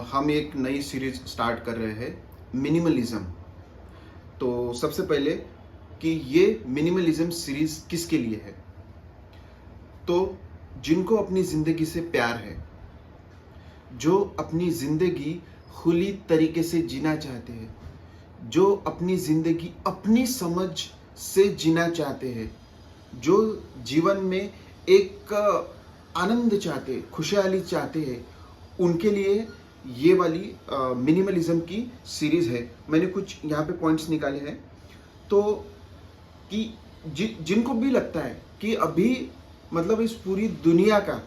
हम एक नई सीरीज स्टार्ट कर रहे हैं मिनिमलिज्म। तो सबसे पहले कि ये मिनिमलिज्म सीरीज किसके लिए है, तो जिनको अपनी ज़िंदगी से प्यार है, जो अपनी ज़िंदगी खुली तरीके से जीना चाहते हैं, जो अपनी ज़िंदगी अपनी समझ से जीना चाहते हैं, जो जीवन में एक आनंद चाहते हैं, खुशहाली चाहते हैं, उनके लिए ये वाली मिनिमलिज्म की सीरीज़ है। मैंने कुछ यहाँ पे पॉइंट्स निकाले हैं। तो कि जिनको भी लगता है कि अभी मतलब इस पूरी दुनिया का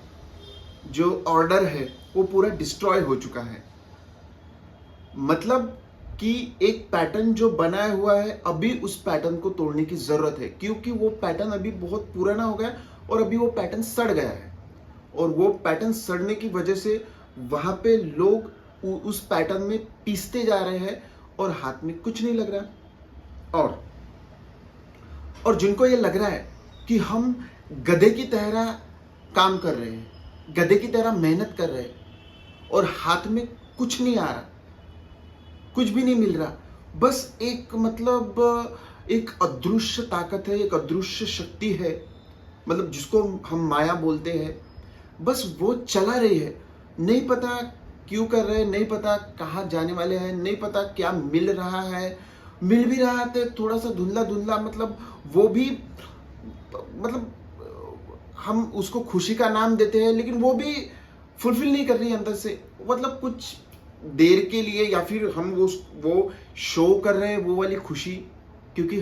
जो ऑर्डर है वो पूरा डिस्ट्रॉय हो चुका है, मतलब कि एक पैटर्न जो बनाया हुआ है अभी उस पैटर्न को तोड़ने की ज़रूरत है, क्योंकि वो पैटर्न अभी बहुत पुराना हो गया और अभी वो पैटर्न सड़ गया है। और वो पैटर्न सड़ने की वजह से वहाँ पे लोग उस पैटर्न में पीसते जा रहे हैं और हाथ में कुछ नहीं लग रहा। और जिनको ये लग रहा है कि हम गधे की तरह काम कर रहे हैं, गधे की तरह मेहनत कर रहे हैं और हाथ में कुछ नहीं आ रहा, कुछ भी नहीं मिल रहा, बस एक मतलब एक अदृश्य ताकत है, एक अदृश्य शक्ति है, मतलब जिसको हम माया बोलते हैं, बस वो चला रही है। नहीं पता क्यों कर रहे हैं, नहीं पता कहाँ जाने वाले हैं, नहीं पता क्या मिल रहा है, मिल भी रहा है थोड़ा सा धुंधला धुंधला, मतलब वो भी मतलब हम उसको खुशी का नाम देते हैं, लेकिन वो भी फुलफिल नहीं कर रही है अंदर से। मतलब कुछ देर के लिए या फिर हम वो शो कर रहे हैं वो वाली खुशी, क्योंकि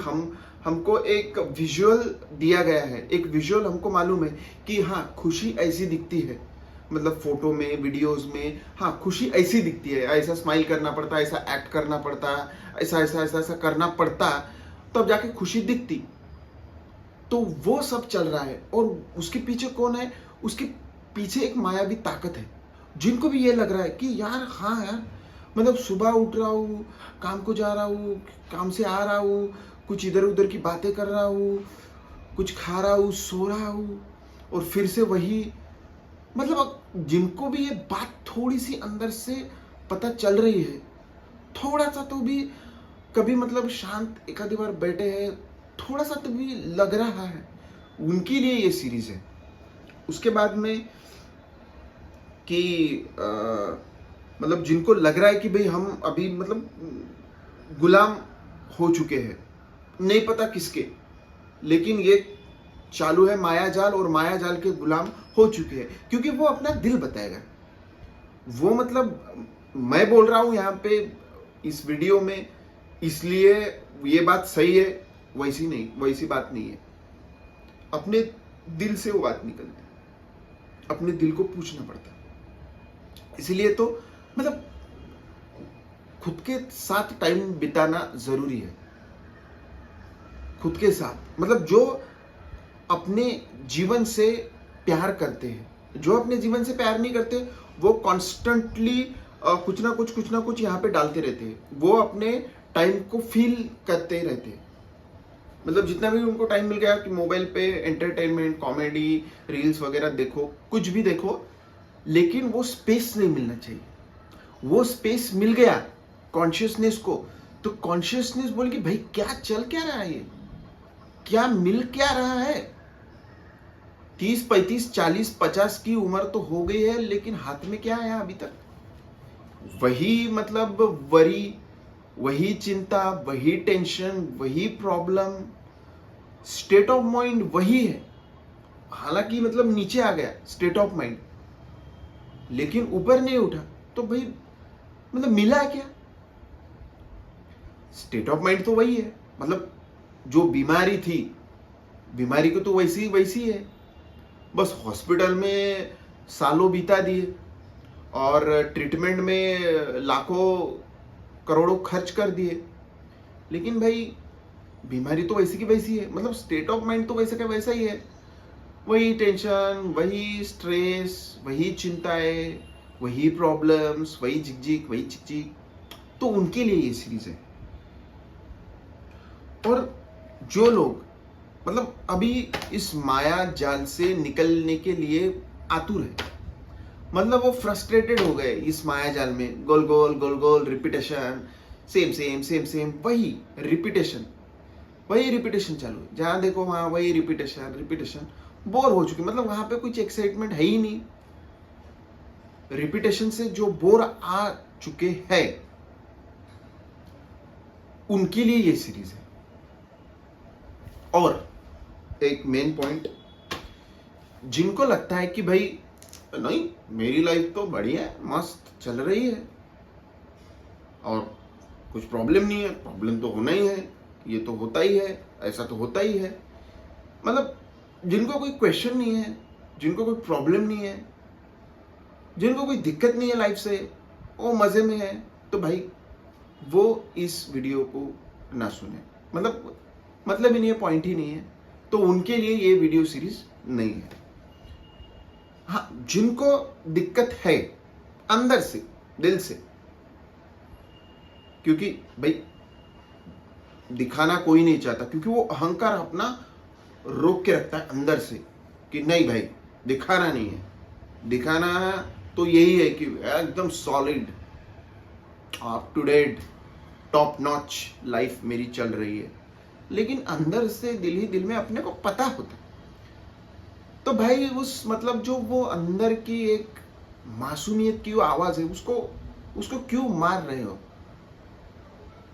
हमको एक विजुअल दिया गया है, एक विजुअल हमको मालूम है कि हाँ खुशी ऐसी दिखती है, मतलब फोटो में, वीडियोस में, हाँ खुशी ऐसी दिखती है, ऐसा स्माइल करना पड़ता है, ऐसा एक्ट करना पड़ता है, ऐसा ऐसा ऐसा ऐसा करना पड़ता, तब जाके खुशी दिखती। तो वो सब चल रहा है और उसके पीछे कौन है? उसके पीछे एक मायावी ताकत है। जिनको भी ये लग रहा है कि यार हाँ यार, मतलब सुबह उठ रहा हूँ, काम को जा रहा हूँ, काम से आ रहा हूँ, कुछ इधर उधर की बातें कर रहा हूँ, कुछ खा रहा हूँ, सो रहा हूँ और फिर से वही, मतलब जिनको भी ये बात थोड़ी सी अंदर से पता चल रही है, थोड़ा सा तो भी कभी मतलब शांत एक आधी बार बैठे हैं, थोड़ा सा तो भी लग रहा है, उनके लिए ये सीरीज है। उसके बाद में कि मतलब जिनको लग रहा है कि भाई हम अभी मतलब गुलाम हो चुके हैं, नहीं पता किसके, लेकिन ये चालू है मायाजाल और मायाजाल के गुलाम हो चुके हैं, क्योंकि वो अपना दिल बताएगा। वो मतलब मैं बोल रहा हूं यहाँ पे इस वीडियो में, इसलिए ये बात सही है, वैसी नहीं, वैसी बात नहीं है। अपने दिल से वो बात निकलती है, अपने दिल को पूछना पड़ता है। इसलिए तो मतलब खुद के साथ टाइम बिताना जरूरी है। खुद के साथ मतलब जो अपने जीवन से प्यार करते हैं, जो अपने जीवन से प्यार नहीं करते वो कॉन्स्टेंटली कुछ ना कुछ यहाँ पे डालते रहते हैं, वो अपने टाइम को फील करते रहते हैं। मतलब जितना भी उनको टाइम मिल गया कि मोबाइल पे एंटरटेनमेंट, कॉमेडी, रील्स वगैरह देखो, कुछ भी देखो, लेकिन वो स्पेस नहीं मिलना चाहिए। वो स्पेस मिल गया कॉन्शियसनेस को, तो कॉन्शियसनेस बोल कि भाई क्या चल क्या रहा है, ये क्या मिल क्या रहा है। 30, 35, 40, 50 की उम्र तो हो गई है, लेकिन हाथ में क्या है अभी तक? वही मतलब वरी, वही चिंता, वही टेंशन, वही प्रॉब्लम, स्टेट ऑफ माइंड वही है। हालांकि मतलब नीचे आ गया स्टेट ऑफ माइंड, लेकिन ऊपर नहीं उठा, तो भाई मतलब मिला क्या? स्टेट ऑफ माइंड तो वही है, मतलब जो बीमारी थी, बीमारी को तो वैसी वैसी है, बस हॉस्पिटल में सालों बिता दिए और ट्रीटमेंट में लाखों करोड़ों खर्च कर दिए, लेकिन भाई बीमारी तो वैसी की वैसी है, मतलब स्टेट ऑफ माइंड तो वैसे का वैसा ही है। वही टेंशन, वही स्ट्रेस, वही चिंताएं, वही प्रॉब्लम्स, वही झिकझिक, वही चिकचिक। तो उनके लिए ये सीरीज है। और जो लोग मतलब अभी इस माया जाल से निकलने के लिए आतुर है, मतलब वो फ्रस्ट्रेटेड हो गए इस माया जाल में, गोल गोल गोल गोल repetition, same same same same, वही रिपीटेशन चालू है, जहां देखो वहां वही रिपीटेशन रिपीटेशन, बोर हो चुके, मतलब वहां पे कुछ एक्साइटमेंट है ही नहीं। रिपीटेशन से जो बोर आ चुके हैं उनके लिए ये सीरीज है। और एक मेन पॉइंट, जिनको लगता है कि भाई नहीं मेरी लाइफ तो बढ़िया है, मस्त चल रही है और कुछ प्रॉब्लम नहीं है, प्रॉब्लम तो होना ही है, ये तो होता ही है, ऐसा तो होता ही है, मतलब जिनको कोई क्वेश्चन नहीं है, जिनको कोई प्रॉब्लम नहीं है, जिनको कोई दिक्कत नहीं है लाइफ से, वो मजे में है, तो भाई वो इस वीडियो को ना सुने, मतलब ही नहीं है, पॉइंट ही नहीं है, तो उनके लिए ये वीडियो सीरीज नहीं है। हाँ, जिनको दिक्कत है अंदर से, दिल से, क्योंकि भाई दिखाना कोई नहीं चाहता, क्योंकि वो अहंकार अपना रोक के रखता है अंदर से कि नहीं भाई दिखाना नहीं है, दिखाना तो यही है कि एकदम solid up to date top notch life मेरी चल रही है, लेकिन अंदर से दिल ही दिल में अपने को पता होता है। तो भाई उस मतलब जो वो अंदर की एक मासूमियत की वो आवाज है, उसको क्यों मार रहे हो?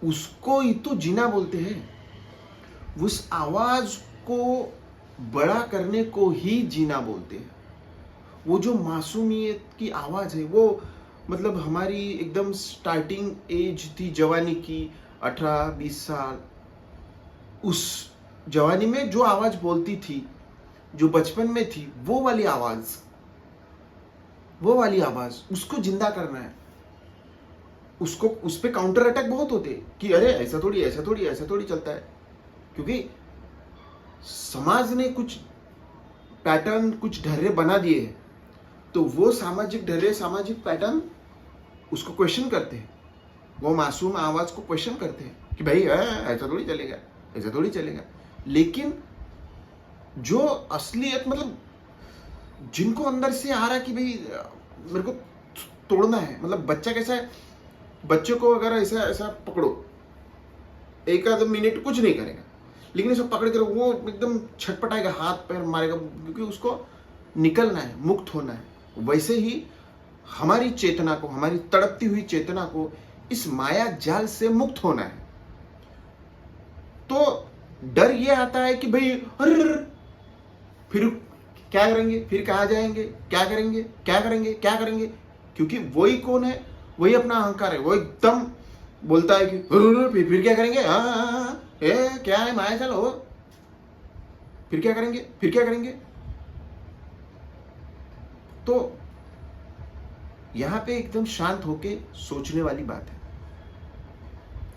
उसको ही तो जीना बोलते हैं। उस आवाज को बड़ा करने को ही जीना बोलते हैं। वो जो मासूमियत की आवाज है, वो मतलब हमारी एकदम स्टार्टिंग एज थी जवानी की, 18-20 साल, उस जवानी में जो आवाज बोलती थी, जो बचपन में थी, वो वाली आवाज उसको जिंदा करना है। उसको उस पे काउंटर अटैक बहुत होते कि अरे ऐसा थोड़ी चलता है, क्योंकि समाज ने कुछ पैटर्न, कुछ ढर्रे बना दिए हैं, तो वो सामाजिक ढर्रे, सामाजिक पैटर्न उसको क्वेश्चन करते हैं, वो मासूम आवाज को क्वेश्चन करते हैं कि भाई ऐसा थोड़ी चलेगा। लेकिन जो असलियत, मतलब जिनको अंदर से आ रहा है कि भाई मेरे को तोड़ना है, मतलब बच्चा कैसा है, बच्चे को अगर ऐसा पकड़ो, एक आध मिनट कुछ नहीं करेगा, लेकिन इसे पकड़ कर वो एकदम छटपटाएगा, हाथ पैर मारेगा, क्योंकि उसको निकलना है, मुक्त होना है। वैसे ही हमारी चेतना को, हमारी तड़पती हुई चेतना को इस माया जाल से मुक्त होना है। तो डर ये आता है कि भाई अरे फिर क्या करेंगे, फिर कहाँ जाएंगे, क्या करेंगे, क्योंकि वही कौन है, वही अपना अहंकार है, वो एकदम बोलता है कि फिर क्या करेंगे, क्या है माया जाल, हो फिर क्या करेंगे। तो यहां पे एकदम शांत होके सोचने वाली बात है।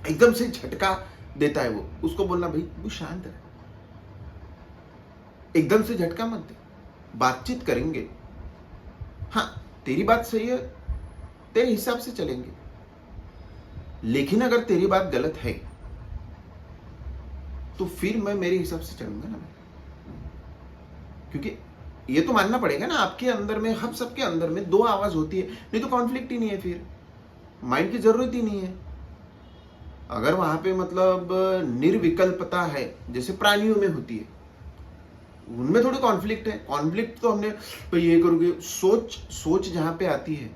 एकदम से झटका देता है वो, उसको बोलना भाई वो शांत है, एकदम से झटका मत दे, बातचीत करेंगे, हाँ तेरी बात सही है, तेरे हिसाब से चलेंगे, लेकिन अगर तेरी बात गलत है तो फिर मैं मेरे हिसाब से चलूंगा ना, क्योंकि ये तो मानना पड़ेगा ना, आपके अंदर में, हम सबके अंदर में दो आवाज होती है, नहीं तो कॉन्फ्लिक्ट ही नहीं है, फिर माइंड की जरूरत ही नहीं है। अगर वहां पे मतलब निर्विकल्पता है, जैसे प्राणियों में होती है, उनमें थोड़ी कॉन्फ्लिक्ट है। कॉन्फ्लिक्ट तो हमने तो ये करोगे, सोच जहां पे आती है,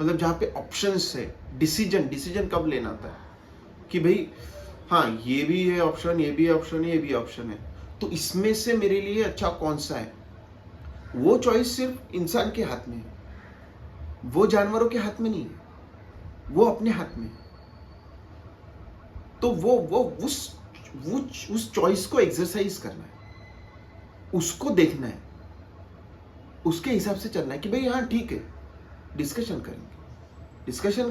मतलब जहां पे ऑप्शंस है, डिसीजन कब लेना था कि भाई हाँ ये भी है ऑप्शन, ये भी ऑप्शन है, ये भी ऑप्शन है, तो इसमें से मेरे लिए अच्छा कौन सा है, वो चॉइस सिर्फ इंसान के हाथ में है, वो जानवरों के हाथ में नहीं है, वो अपने हाथ में है। तो वो उस चॉइस को एक्सरसाइज करना है, उसको देखना है, उसके हिसाब से चलना है कि भाई हाँ ठीक है, डिस्कशन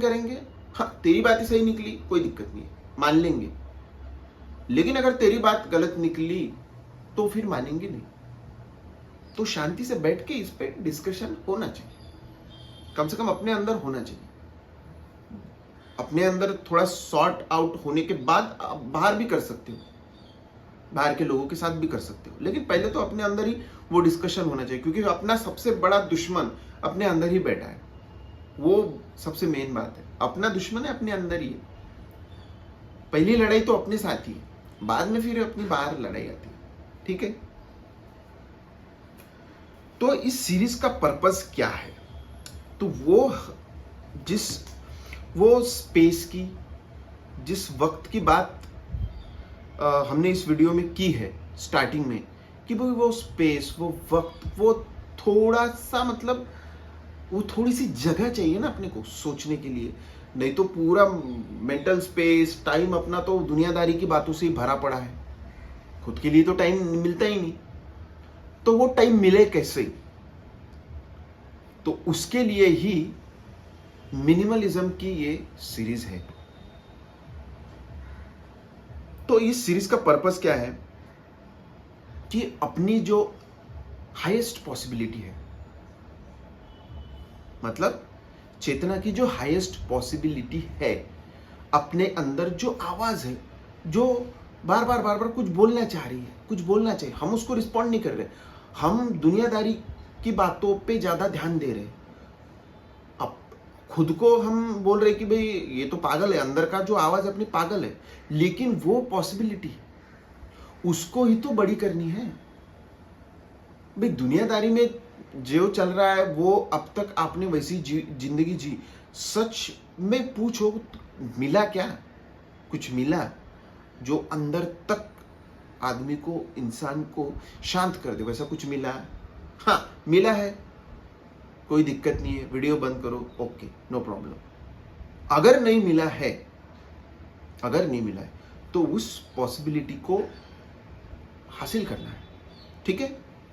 करेंगे, हाँ तेरी बात ही सही निकली, कोई दिक्कत नहीं है, मान लेंगे, लेकिन अगर तेरी बात गलत निकली तो फिर मानेंगे नहीं। तो शांति से बैठ के इस पे डिस्कशन होना चाहिए, कम से कम अपने अंदर होना चाहिए। अपने अंदर थोड़ा सॉर्ट आउट होने के बाद आप बाहर भी कर सकते हो, बाहर के लोगों के साथ भी कर सकते हो, लेकिन पहले तो अपने अंदर ही वो डिस्कशन होना चाहिए, क्योंकि अपना सबसे बड़ा दुश्मन अपने अंदर ही बैठा है। वो सबसे मेन बात है, अपना दुश्मन है अपने अंदर ही है। पहली लड़ाई तो अपने साथ ही है, बाद में फिर अपनी बाहर लड़ाई आती है। ठीक है, तो इस सीरीज का पर्पस क्या है? तो वो स्पेस की, जिस वक्त की बात हमने इस वीडियो में की है स्टार्टिंग में, कि भाई वो स्पेस, वो वक्त, वो थोड़ा सा मतलब वो थोड़ी सी जगह चाहिए ना अपने को सोचने के लिए। नहीं तो पूरा मेंटल स्पेस, टाइम अपना तो दुनियादारी की बातों से ही भरा पड़ा है, खुद के लिए तो टाइम मिलता ही नहीं। तो वो टाइम मिले कैसे? तो उसके लिए ही मिनिमलिज्म की ये सीरीज है। तो इस सीरीज का पर्पस क्या है कि अपनी जो हाईएस्ट पॉसिबिलिटी है, मतलब चेतना की जो हाईएस्ट पॉसिबिलिटी है, अपने अंदर जो आवाज है, जो बार बार कुछ बोलना चाह रही है, कुछ बोलना चाहिए, हम उसको रिस्पॉन्ड नहीं कर रहे, हम दुनियादारी की बातों पे ज्यादा ध्यान दे रहे हैं। अब खुद को हम बोल रहे कि भाई ये तो पागल है, अंदर का जो आवाज अपनी पागल है, लेकिन वो पॉसिबिलिटी उसको ही तो बड़ी करनी है। भाई दुनियादारी में जो चल रहा है वो अब तक आपने वैसी जिंदगी जी, सच में पूछो मिला क्या? कुछ मिला जो अंदर तक आदमी को, इंसान को शांत कर दे? वैसा कुछ मिला? हाँ मिला है, कोई दिक्कत नहीं है, वीडियो बंद करो, ओके, नो प्रॉब्लम। अगर नहीं मिला है, तो उस पॉसिबिलिटी को हासिल करना है। ठीक है,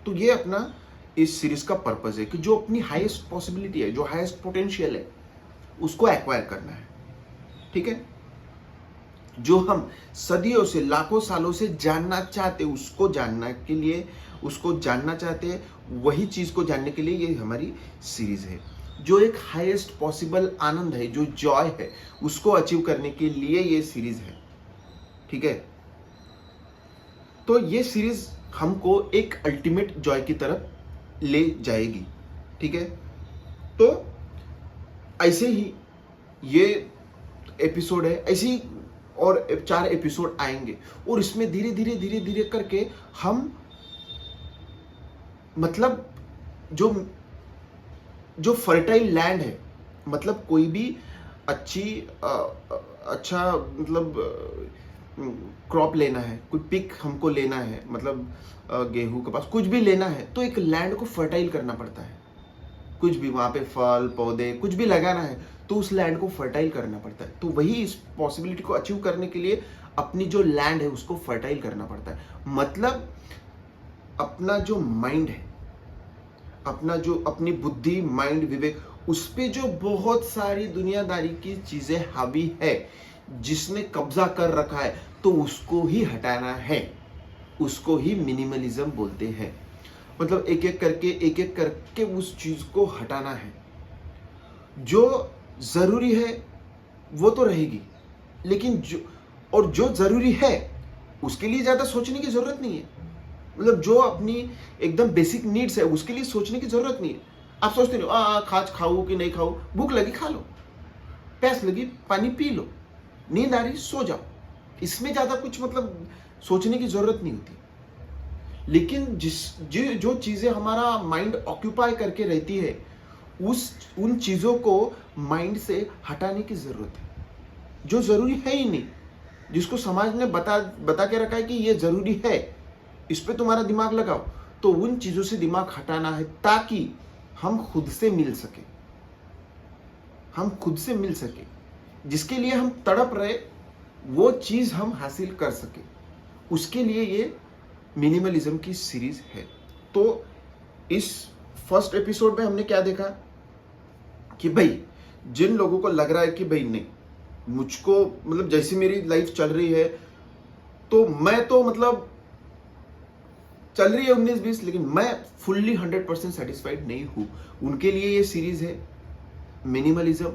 तो ये अपना इस सीरीज का पर्पस है कि जो अपनी हाईएस्ट पॉसिबिलिटी है, जो हाईएस्ट पोटेंशियल है, उसको एक्वायर करना है। ठीक है, जो हम सदियों से, लाखों सालों से जानना चाहते, उसको जानना चाहते हैं, वही चीज को जानने के लिए ये हमारी सीरीज है। जो एक हाईएस्ट पॉसिबल आनंद है, जो जॉय है, उसको अचीव करने के लिए ये सीरीज है। ठीक है, तो ये सीरीज हमको एक अल्टीमेट जॉय की तरफ ले जाएगी। ठीक है, तो ऐसे ही ये एपिसोड है, ऐसे ही और 4 एपिसोड आएंगे, और इसमें धीरे धीरे करके हम मतलब जो फर्टाइल लैंड है, मतलब कोई भी अच्छा मतलब क्रॉप लेना है, कोई पिक हमको लेना है, मतलब गेहूं के पास कुछ भी लेना है, तो एक लैंड को फर्टाइल करना पड़ता है। कुछ भी वहां पे फल पौधे कुछ भी लगाना है, तो उस लैंड को फर्टाइल करना पड़ता है। तो वही इस पॉसिबिलिटी को अचीव करने के लिए अपनी जो लैंड है उसको फर्टाइल करना पड़ता है। मतलब अपना जो माइंड है, अपनी बुद्धि, माइंड, विवेक, उस पे जो बहुत सारी दुनियादारी की चीजें हावी है, जिसने कब्जा कर रखा है, तो उसको ही हटाना है। उसको ही मिनिमलिज्म बोलते हैं। मतलब एक एक करके उस चीज को हटाना है। जो जरूरी है वो तो रहेगी, लेकिन जो जरूरी है उसके लिए ज्यादा सोचने की जरूरत नहीं है। मतलब जो अपनी एकदम बेसिक नीड्स है उसके लिए सोचने की जरूरत नहीं है। आप सोचते नहीं खाज खाऊं कि नहीं खाऊं, भूख लगी खा लो, प्यास लगी पानी पी लो, नींद आ रही सो जाओ। इसमें ज्यादा कुछ मतलब सोचने की जरूरत नहीं होती। लेकिन जो चीजें हमारा माइंड ऑक्यूपाई करके रहती है, उन चीजों को माइंड से हटाने की जरूरत है। जो जरूरी है ही नहीं, जिसको समाज ने बता के रखा है कि ये जरूरी है, इस पे तुम्हारा दिमाग लगाओ, तो उन चीजों से दिमाग हटाना है, ताकि हम खुद से मिल सके, जिसके लिए हम तड़प रहे वो चीज हम हासिल कर सके। उसके लिए ये मिनिमलिज्म की सीरीज है। तो इस फर्स्ट एपिसोड में हमने क्या देखा कि भाई जिन लोगों को लग रहा है कि भाई नहीं, मुझको मतलब जैसी मेरी लाइफ चल रही है, तो मैं तो मतलब चल रही है 19-20, लेकिन मैं फुल्ली 100% सेटिस्फाइड नहीं हूं, उनके लिए ये सीरीज है मिनिमलिज्म।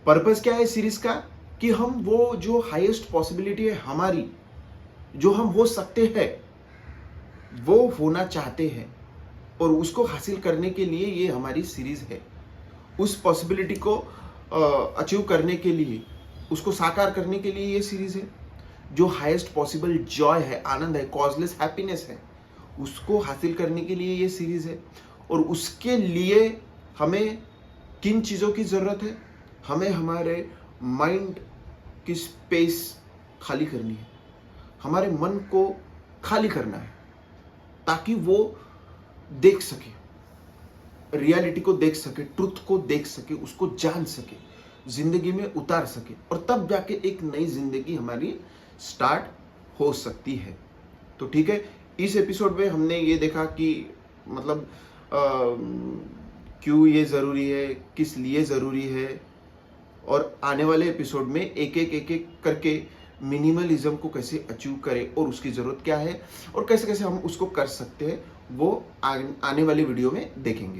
पर्पस क्या है सीरीज का? कि हम वो जो हाईएस्ट पॉसिबिलिटी है हमारी, जो हम हो सकते हैं, वो होना चाहते हैं, और उसको हासिल करने के लिए ये हमारी सीरीज है। उस पॉसिबिलिटी को अचीव करने के लिए, उसको साकार करने के लिए ये सीरीज है। जो हाईएस्ट पॉसिबल जॉय है, आनंद है, कॉजलेस हैप्पीनेस है, उसको हासिल करने के लिए ये सीरीज है। और उसके लिए हमें किन चीज़ों की ज़रूरत है? हमें हमारे माइंड की स्पेस खाली करनी है, हमारे मन को खाली करना है, ताकि वो देख सके, रियलिटी को देख सके, ट्रुथ को देख सके, उसको जान सके, जिंदगी में उतार सके, और तब जाके एक नई जिंदगी हमारी स्टार्ट हो सकती है। तो ठीक है, इस एपिसोड में हमने ये देखा कि मतलब क्यों ये ज़रूरी है, किस लिए ज़रूरी है, और आने वाले एपिसोड में एक एक करके मिनिमलिज्म को कैसे अचीव करें और उसकी ज़रूरत क्या है और कैसे कैसे हम उसको कर सकते हैं, वो आने वाले वीडियो में देखेंगे।